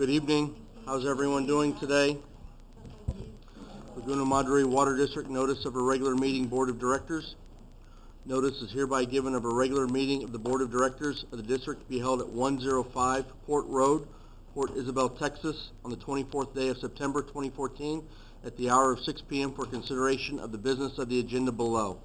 Good evening. How's everyone doing today? Laguna Madre Water District notice of a regular meeting Board of Directors. Notice is hereby given of a regular meeting of the Board of Directors of the district to be held at 105 Port Road, Port Isabel, Texas, on the 24th day of September 2014 at the hour of 6 p.m. for consideration of the business of the agenda below.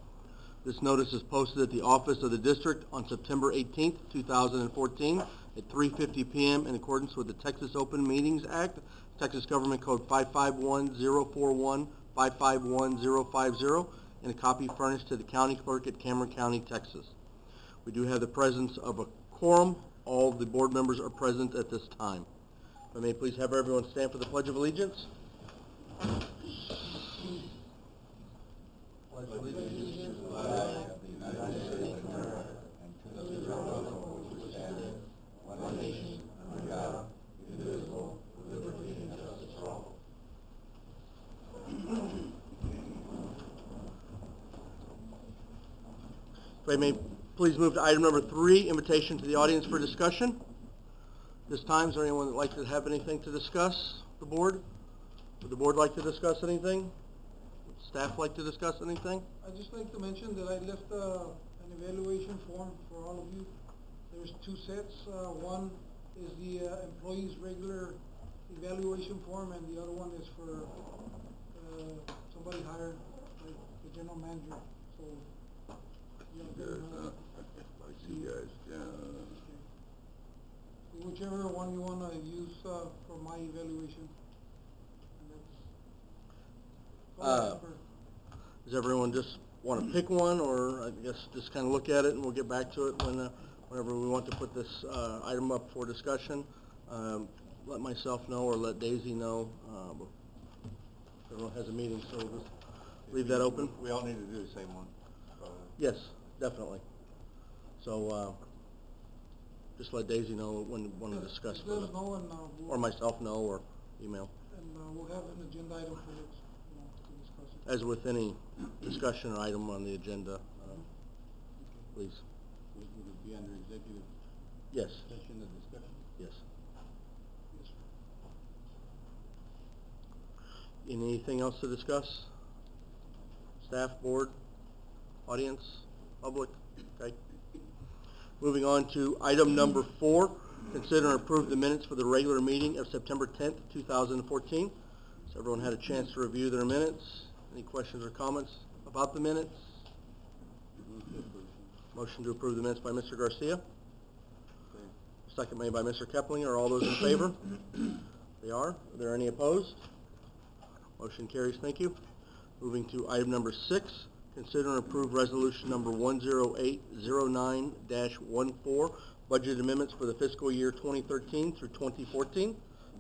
This notice is posted at the office of the district on September 18th, 2014 at 3:50 p.m. in accordance with the Texas Open Meetings Act, Texas Government Code 551041, 551050, and a copy furnished to the county clerk at Cameron County, Texas. We do have the presence of a quorum. All the board members are present at this time. If I may please have everyone stand for the Pledge of Allegiance. Pledge allegiance to the flag of the United States of America and to the republic which stands one nation under God, indivisible, with liberty and justice for all. If I may please move to item number 3, invitation to the audience for discussion. This time, is there anyone that would like to have anything to discuss? The board? Would the board like to discuss anything? Staff like to discuss anything? I'd just like to mention that I left an evaluation form for all of you. There's 2 sets. One is the employee's regular evaluation form, and the other one is for somebody hired, like the general manager. So, I see you guys, yeah. Okay. Whichever one you want to use for my evaluation. And that's Does everyone just want to pick one, or I guess just kind of look at it and we'll get back to it whenever we want to put this item up for discussion? Let myself know or let Daisy know. Everyone has a meeting, so we'll just leave that open. We all need to do the same one. Yes, definitely. So just let Daisy know when you want to discuss let us it. know, and Or myself know, or email. And we'll have an agenda item for next, to discuss it. As with any discussion or item on the agenda, please. Would it be under executive Yes. session of discussion? Yes. Yes, sir. Anything else to discuss? Staff, board, audience, public? Okay. Moving on to item number 4, consider and approve the minutes for the regular meeting of September 10th, 2014. So everyone had a chance to review their minutes. Any questions or comments about the minutes? Motion to approve the minutes by Mr. Garcia. Second made by Mr. Keplinger. Are all those in favor? They are. Are there any opposed? Motion carries. Thank you. Moving to item number 6, consider and approve resolution number 10809-14, budget amendments for the fiscal year 2013 through 2014.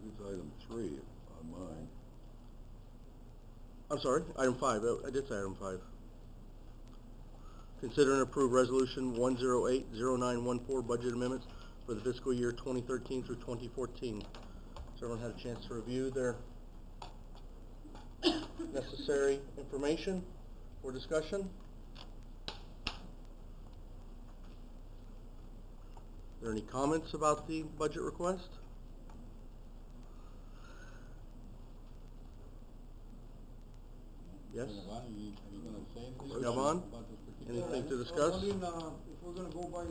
It's item 3 on mine. I'm sorry, item 5. I did say item 5. Consider and approve resolution 1080914, budget amendments for the fiscal year 2013 through 2014. Has everyone had a chance to review their necessary information for discussion? Are there any comments about the budget request? Yes? Are you going to say anything Gavon? about this particular? Anything to I was discuss? wondering, if we're going to go by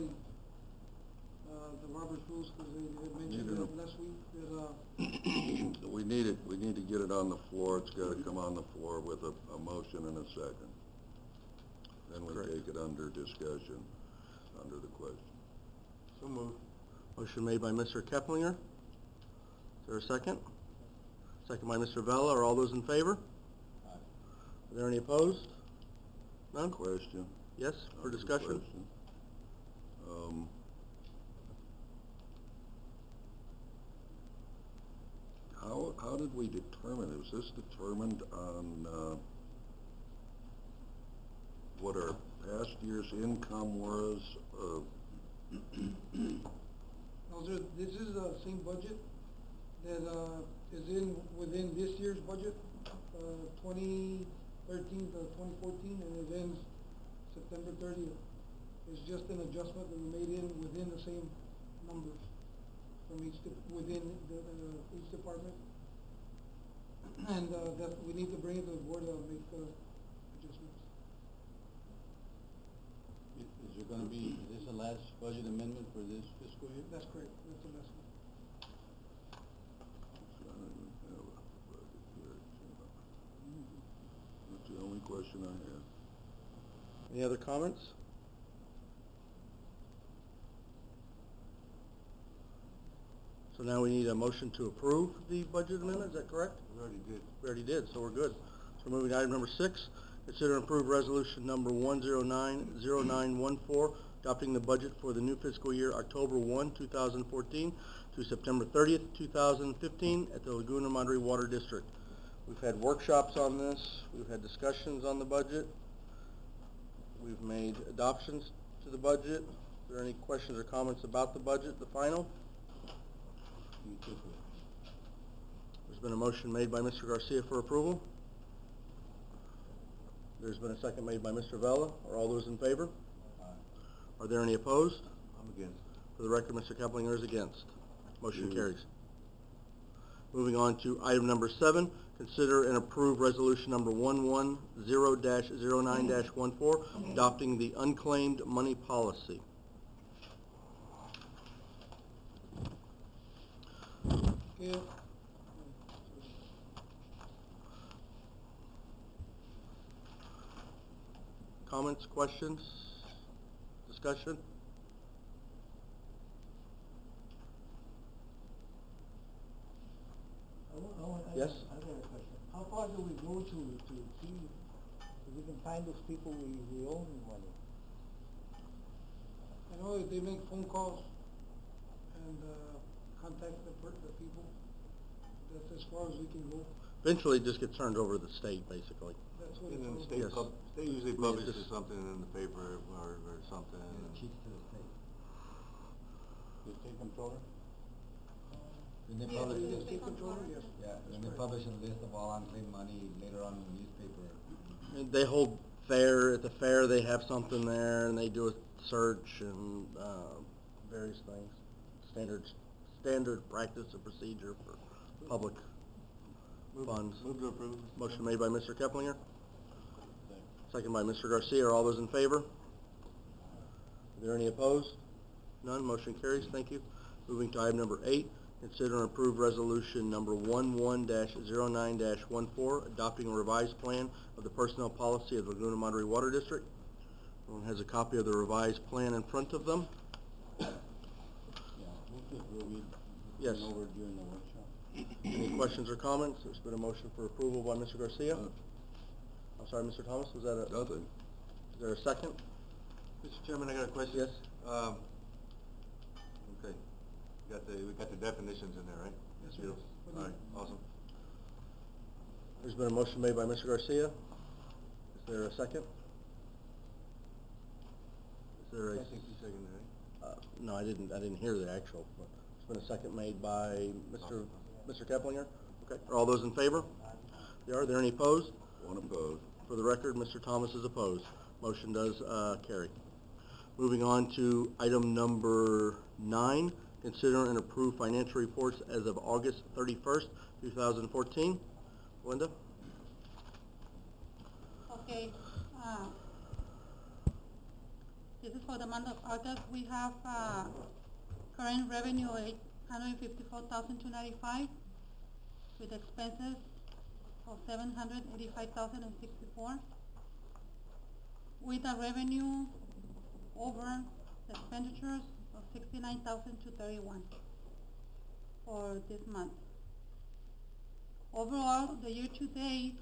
the Robert's rules, because they had mentioned Neither. that last week that We need to get it on the floor. It's got to come on the floor with a motion and a second. Then we Correct. take it under discussion, under the question. So moved. Motion made by Mr. Keplinger. Is there a second? Second by Mr. Vella. Are all those in favor? Aye. Are there any opposed? None? Question? Yes, for Under discussion? question. How did we determine, was this determined on what our past year's income was? this is the same budget that is within this year's budget, 2013 to 2014, and it ends September 30th. It's just an adjustment that we made within the same numbers. from within each department. And, that we need to bring it to the board to make, adjustments. Is there gonna be, is this the last budget amendment for this fiscal year? That's correct, that's the last one. That's the only question I have. Any other comments? So now we need a motion to approve the budget amendment, is that correct? We already did. We already did, so we're good. So we're moving to item number 6, consider and approve resolution number 1090914, adopting the budget for the new fiscal year, October 1, 2014 to September 30th, 2015 at the Laguna Madre Water District. We've had workshops on this, we've had discussions on the budget, we've made adoptions to the budget. Are there any questions or comments about the budget, the final? There's been a motion made by Mr. Garcia for approval. There's been a second made by Mr. Vella. Are all those in favor? Are there any opposed? I'm against. For the record, Mr. Keplinger is against. Motion carries. Moving on to item number 7, consider and approve resolution number 110-09-14, adopting the unclaimed money policy. Okay. Comments, questions, discussion? Yes? I got a question. How far do we go to see if we can find those people we owe money? I know that they make phone calls and, contact the people. That's as far as we can go. Eventually, it just gets turned over to the state, basically. That's what And then it's all state about. Yes. state usually I mean, it's publishes just- something in the paper or something. Cheats to the state. The state controller? When they Yeah, publish, the state controller, yes. yeah, when That's they correct. publish a list of all unclaimed money later on in the newspaper. They hold fair, at the fair, they have something there, and they do a search and, various things. Standard practice and procedure for public funds. Move to approve. Motion made by Mr. Keplinger, second by Mr. Garcia. Are all those in favor? Are there any opposed? None, motion carries. Thank you. Moving to item number 8, consider and approve resolution number 11-09-14, adopting a revised plan of the personnel policy of the Laguna Madre Water District. Everyone has a copy of the revised plan in front of them. Yes. Went over during the workshop. Any questions or comments? There's been a motion for approval by Mr. Garcia. Uh, I'm sorry, Mr. Thomas, was that Nothing. is there a second? Mr. Chairman, I got a question. Yes. Okay. We got the definitions in there, right? Yes, sir. Beautiful. All right, awesome. There's been a motion made by Mr. Garcia. Is there a second? Is there a? I think you seconded it, right? No, I didn't hear the actual, but there's been a second made by Mr. Keplinger. Okay, are all those in favor? Are there any opposed? One opposed. For the record, Mr. Thomas is opposed. Motion does, carry. Moving on to item number 9, consider and approve financial reports as of August 31st, 2014. Linda? Okay, this is for the month of August. We have, current revenue of $854,295 with expenses of $785,064, with a revenue over the expenditures of $69,231 for this month. Overall, the year-to-date,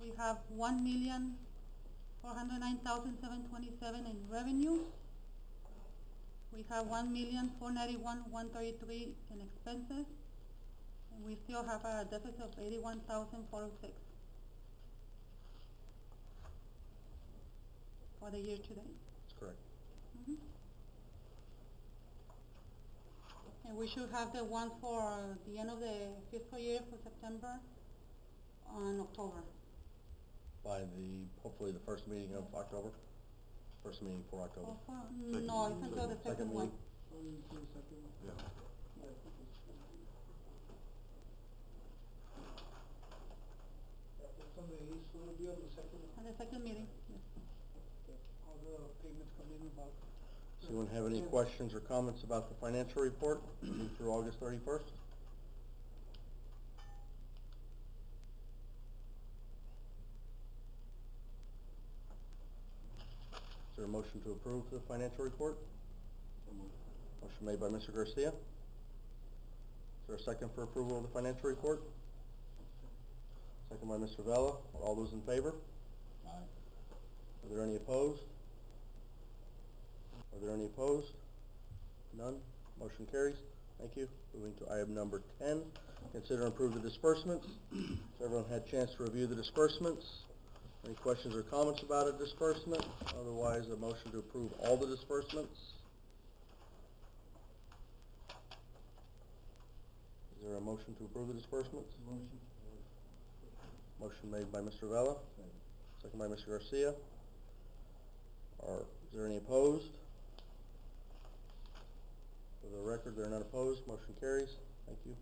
we have $1,409,727 in revenue. We have $1,491,133 in expenses, and we still have a deficit of $81,406 for the year-to-date. That's correct. Mhm. And we should have the one for the end of the fiscal year for September on October. By hopefully the first meeting of October? First meeting for October. No, it's until the second one. Oh, you do the second one. Yeah. That's on the eighth, so it'll be on the second, On the second meeting, yes. all the payments come in about. Does anyone have any questions or comments about the financial report through August 31st? Is there a motion to approve the financial report? Motion made by Mr. Garcia. Is there a second for approval of the financial report? Second by Mr. Vella. All those in favor? Aye. Are there any opposed? Are there any opposed? None. Motion carries. Thank you. Moving to item number 10, consider and approve the disbursements. Has everyone had a chance to review the disbursements? Any questions or comments about a disbursement? Otherwise, a motion to approve all the disbursements. Is there a motion to approve the disbursements? Motion. Motion made by Mr. Vella, second by Mr. Garcia. Is there any opposed? For the record, there are none opposed. Motion carries. Thank you.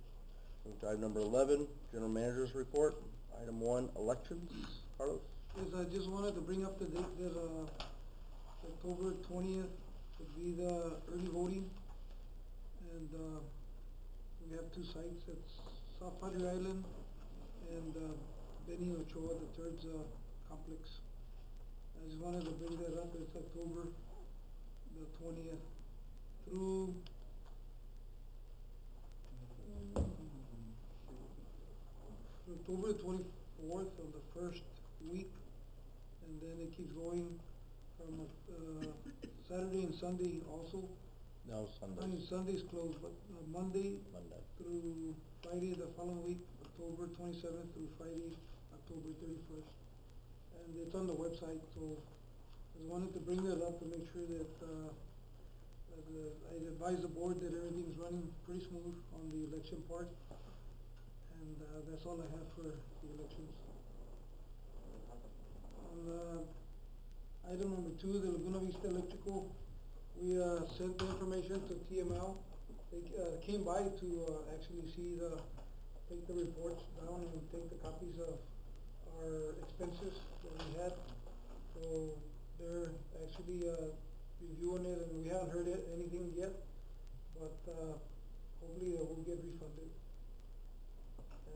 Move to item number 11, General Manager's Report. Item 1, elections. Carlos? Yes, I just wanted to bring up the date that, October 20th would be the early voting. And, we have two sites, it's South Padre Island and, Benny Ochoa, the third's, complex. I just wanted to bring that up, it's October the 20th through October 24th of the first week, and then it keeps going from Saturday and Sunday also. No, I mean, Sunday. Sunday's closed, but Monday Monday. through Friday the following week, October 27th through Friday, October 31st. And it's on the website, so I just wanted to bring that up to make sure that, I advise the board that everything's running pretty smooth on the election part. And that's all I have for the elections. On item number 2, the Laguna Vista Electrical, we sent the information to TML. They came by to actually see take the reports down and take the copies of our expenses that we had. So they're actually reviewing it, and we haven't heard anything yet, but hopefully it will get refunded.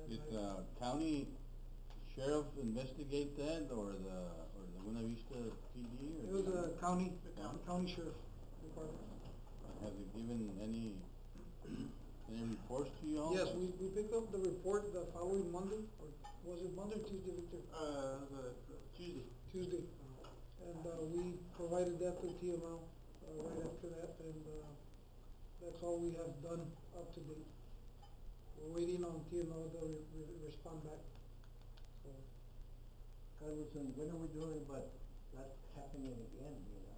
And Did I- the county sheriff investigate that, or the Laguna Vista PD? It was a county County? sheriff department. Have they given any reports to you all? Yes, we picked up the report the following Monday, or was it Monday or Tuesday, Victor? Tuesday. Tuesday. And we provided that to TML right after that, and that's all we have done up to date. We're waiting on TML to respond back. So, Carlos, and when are we doing about that happening again, you know?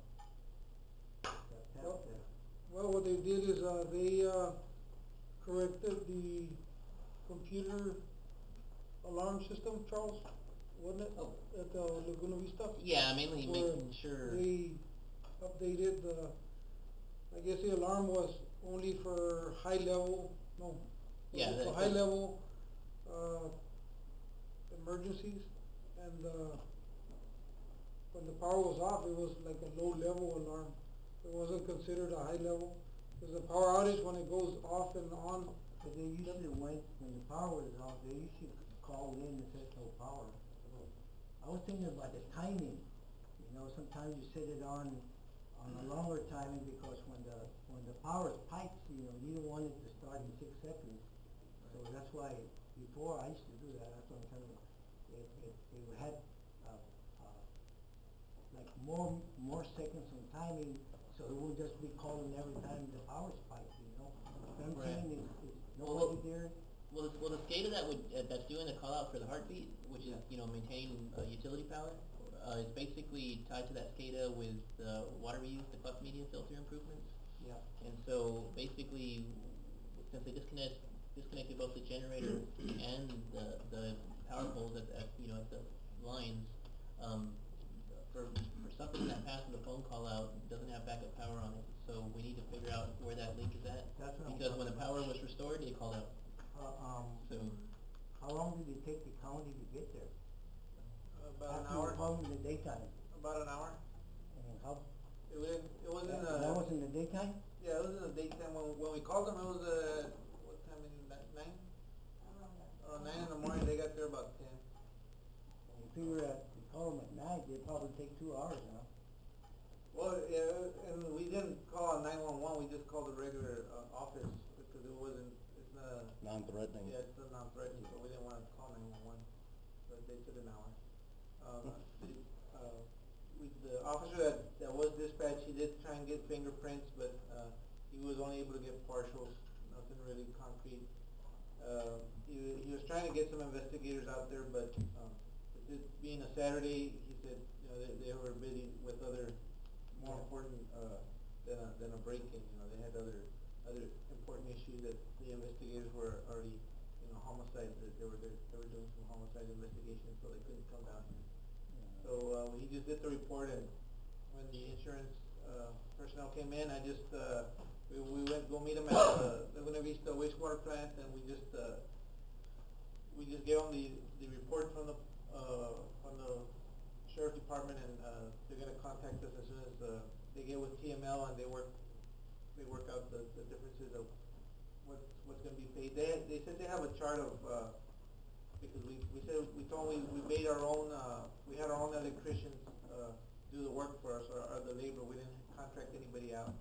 That Well- happened. well, what they did is they corrected the computer alarm system, Charles, wasn't it? Oh. At Laguna Vista? Yeah, mainly Where making sure. They updated I guess the alarm was only for high level, no. Yeah, For the- high level, emergencies, and, when the power was off, it was like a low level alarm. It wasn't considered a high level, because the power outage, when it goes off and on, But they usually when the power is off, they usually call in and says no power. I was thinking about the timing, you know, sometimes you set it on a longer timing, because when the power spikes, you know, you don't want it to start in 6 seconds. So that's why, before I used to do that, that's what I'm telling you, it had, like more seconds on timing, so it won't just be calling every time the power spikes, you know? What I'm Right. saying is Well, nobody there. Well, the SCADA that that's doing the call out for the heartbeat, which is, Yeah. maintaining utility power, is basically tied to that SCADA with the water reuse, the clutch media filter improvements. Yeah. And so basically, since they disconnected both the generator and the power poles at the lines, for something that passes the phone call out, doesn't have backup power on it. So we need to figure out where that link is at. That's what I'm Because when the talking power was long did it take the county to get there? About an After you hour, called in the daytime? about an hour. And how, It was in that was in the daytime? yeah, it was in the daytime. When we called them, it was, what time in the night? 9? Around 9 in the morning, they got there about 10. And you figure that, you call them at night, they probably take 2 hours, huh? Well, yeah, and we didn't call 911, we just called the regular, office, because it wasn't, it's not, Non-threatening. yeah, it's not non-threatening, so we didn't wanna call 911, but they took an hour. The officer that was dispatched, he did try and get fingerprints, but, he was only able to get partials, nothing really concrete. He was trying to get some investigators out there, but, it being a Saturday, he said, you know, they were busy with other, more important, than a break-in, you know, they had other important issues that the investigators were already, you know, homicide, that they were doing some homicide investigation, so they couldn't come down here. So, he just did the report, and when the insurance, personnel came in, I just, we went, go meet them at, Laguna Vista wastewater plant, and we just gave them the report from the sheriff department, and, they're gonna contact us as soon as, they get with TML and they work out the differences of what's gonna be paid. They said they have a chart of, because we told them we made our own, we had our own electricians, do the work for us, or the labor, we didn't contract anybody out.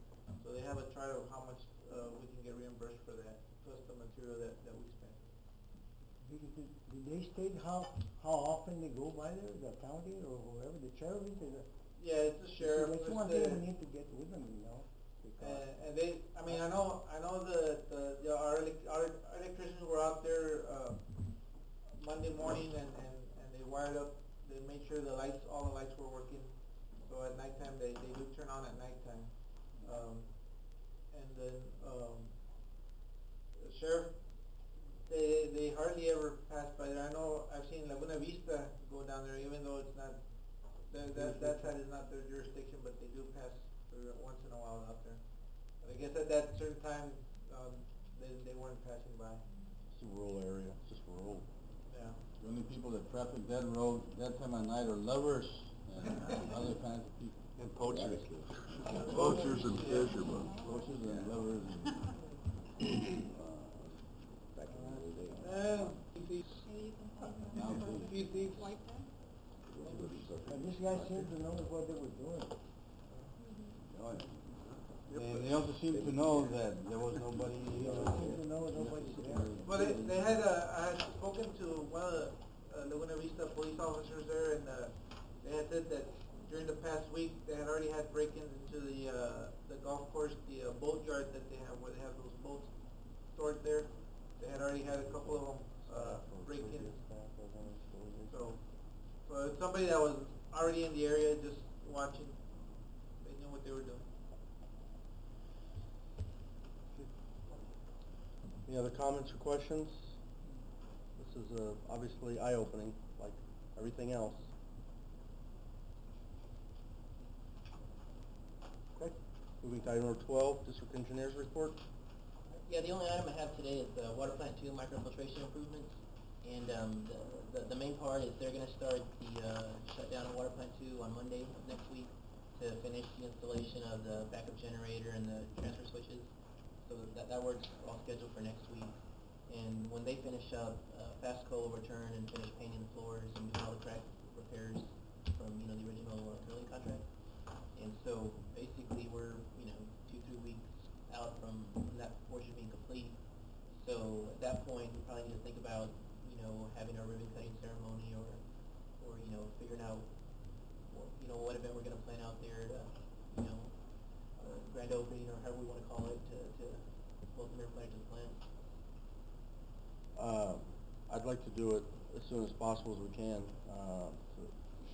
So they have a chart of how much, we can get reimbursed for that, plus the material that we spent. Did they state how often they go by there, the county or whoever, the sheriff is there? Yeah, it's the sheriff. That's one thing we need to get with them, you know, because. And they, I mean, I know our electricians were out there, Monday morning, and they wired up, they made sure all the lights were working. So at nighttime, they do turn on at nighttime. And then, the sheriff, they hardly ever pass by there. I know I've seen Laguna Vista go down there, even though it's not, that side is not their jurisdiction, but they do pass through it once in a while out there. But I guess at that certain time, they weren't passing by. It's a rural area, it's just rural. Yeah. The only people that traffic that road that time of night are lovers and other kinds of people. And poachers. Poachers and fishermen. Poachers and lovers and. Back in the day. Maybe you can Now, find few thieves. white there. And this guy seemed to know what they were doing. Oh, yeah. They also seem to know that there was nobody, They seemed to know nobody's there. Well, they had, I had spoken to one of the Laguna Vista police officers there, and they had said that during the past week, they had already had break-ins into the golf course, the boat yard that they have, where they have those boats stored there. They had already had a couple of them break-ins. So it's somebody that was already in the area, just watching. They knew what they were doing. Any other comments or questions? This is obviously eye-opening, like everything else. Okay, moving to item number 12, District Engineer's Report. Yeah, the only item I have today is the water plant 2 microfiltration improvements. And the main part is they're going to start the shutdown of water plant 2 on Monday of next week to finish the installation of the backup generator and the transfer switches. So that work's all scheduled for next week. And when they finish up, Fastco will return and finish painting the floors and doing all the crack repairs from, you know, the original drilling contract. And so basically we're, you know, 2-3 weeks out from that portion being complete. So at that point, we probably need to think about, you know, having a ribbon cutting ceremony or you know, figuring out, you know, what event we're going to plan out there to, you know, grand opening or however we want to call it to welcome everybody to the plant. I'd like to do it as soon as possible as we can, to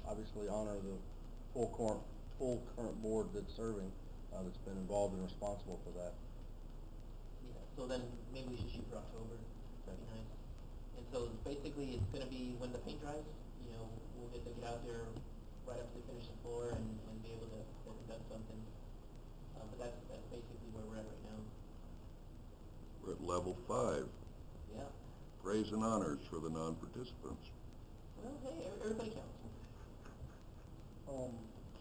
obviously honor the full current board that's serving, that's been involved and responsible for that. Yeah, so then maybe we should shoot for October. That'd be nice. And so basically it's going to be when the paint dries, you know, we'll get out there right after they finish the floor and be able to conduct something. But that's basically where we're at right now. We're at level 5. Yeah. praise and honors for the non-participants. Well, hey, everybody counts.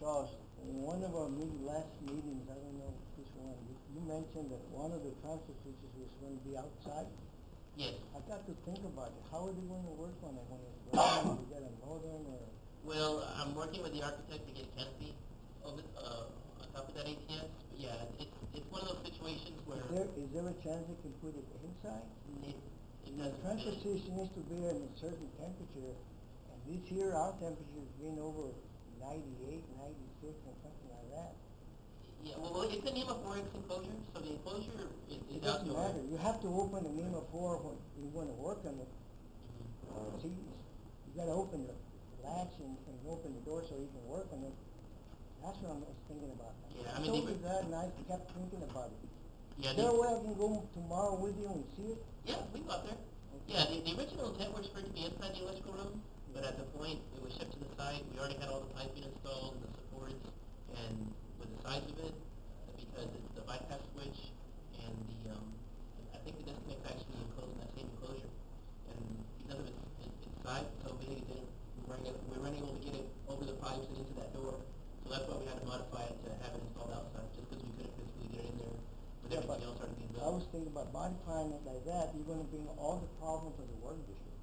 Josh, in one of our last meetings, I don't know which one, you mentioned that one of the transfer switches was going to be outside. Yes. I got to think about it. How are they going to work on it when it's raining? You got a northern or? Well, I'm working with the architect to get a canopy over, on top of that ATS. But yeah, it's one of those situations where Is there a chance they can put it inside? it The doesn't transfer fit. station needs to be at a certain temperature, and this year our temperature's been over 98, 96, and something like that. Yeah, well, it's an NEMA 4X enclosure, so the enclosure is It doesn't outdoor. matter. You have to open the NEMA 4 when you're going to work on it. Mhm. See, you got to open the latch and open the door so you can work on it. That's what I was thinking about. Yeah, I I mean, told the- you that, and I kept thinking about it. Yeah, Is there a way I can go tomorrow with you and see it? yeah, we got there. Yeah, the original intent was for it to be inside the electrical room, but at the point it was shipped to the site, we already had all the piping installed and the supports, and with the size of it, because it's the bypass switch, and I think the disconnect's actually enclosed in that same enclosure, and because of its size, it's so big, we weren't able to get it over the pipes and into that door, so that's why we had to modify it to have it installed outside, just because we couldn't physically get it in there with Yeah, but everything else already being I built. was thinking about modifying it like that. You're going to bring all the problems of the water district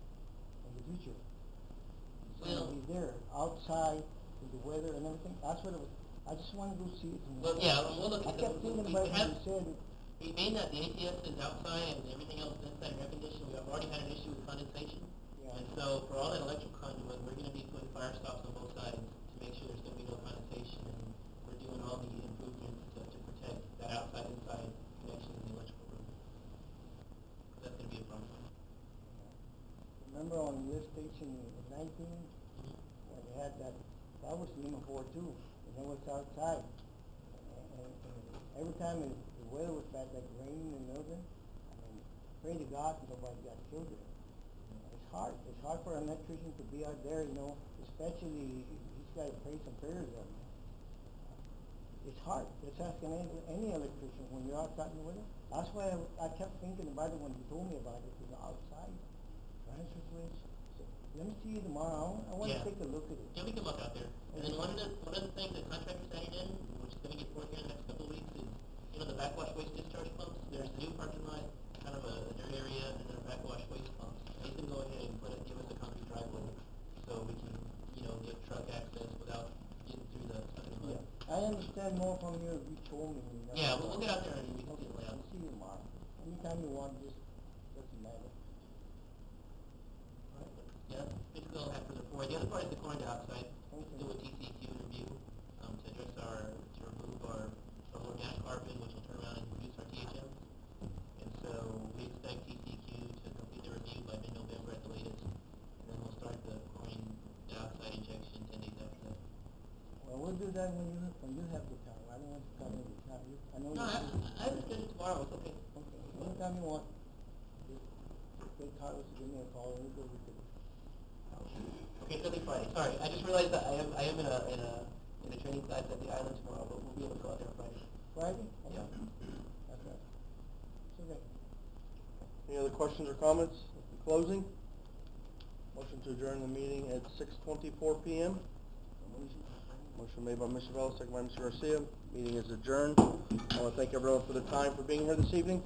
in the future. It's going Well- to be there, outside, with the weather and everything. That's what it was. I just want to go see it tomorrow. Well, yeah, we'll look I at it. kept thinking We about it when have- you said it. Being that the ATS is outside and everything else is inside and air conditioned, we have already had an issue with condensation. Yeah. And so for all that electrical conduit, we're gonna be putting fire stops on both sides to make sure there's gonna be no condensation. And we're doing all the improvements to protect that outside-inside connection in the electrical room. 'Cause that's gonna be a problem. Remember on lift station 19, when they had that was NEMA 4 too, and it was outside. And every time the weather was bad, like raining and everything, I mean, pray to God nobody got killed there. It's hard. It's hard for an electrician to be out there, especially he's got to pray some prayers up. It's hard. It's asking any electrician when you're outside in the weather. That's why I kept thinking about it when you told me about it. Outside, transfer switch. So, let me see you tomorrow. I want Yeah. to take a look at it. Yeah, we can look out there. And then one of the things that contractors added in, which is gonna get poured here in the next couple of weeks, is, the backwash waste discharge pumps. There's a new parking lot, kind of a dirt area, and then a backwash waste pumps. He's gonna go ahead and give us a concrete driveway, so we can, get truck access without getting through the stuck in the mud. Yeah. I understand more from you if you told me. Yeah, we'll get out there and we can see the layout. I'll see you tomorrow. Anytime you want, just doesn't matter. Alright, yeah, basically all I have for the core. The other part is the core dioxide. Let's do a TCQ review, to address to remove our organic carbon, which will turn around and reduce our THM. And so we expect TCQ to complete the review by mid-November at the latest, and then we'll start the chlorine dioxide injection 10 days after that. Well, we'll do that when you have the time. I don't want to come in the time. I know No, you. I have it scheduled tomorrow, it's okay. Okay. Anytime you want. Just take Carlos to give me a call and we'll go look at it. Okay, it's gonna be Friday. Sorry, I just realized that I am in a training class at the island tomorrow, but we'll be able to go out there on Friday. Friday? Okay. Yeah. That's right. It's okay. Any other questions or comments? In closing? Motion to adjourn the meeting at 6:24 p.m. Motion made by Mr. Vela, second by Mr. Garcia. Meeting is adjourned. I want to thank everyone for the time for being here this evening.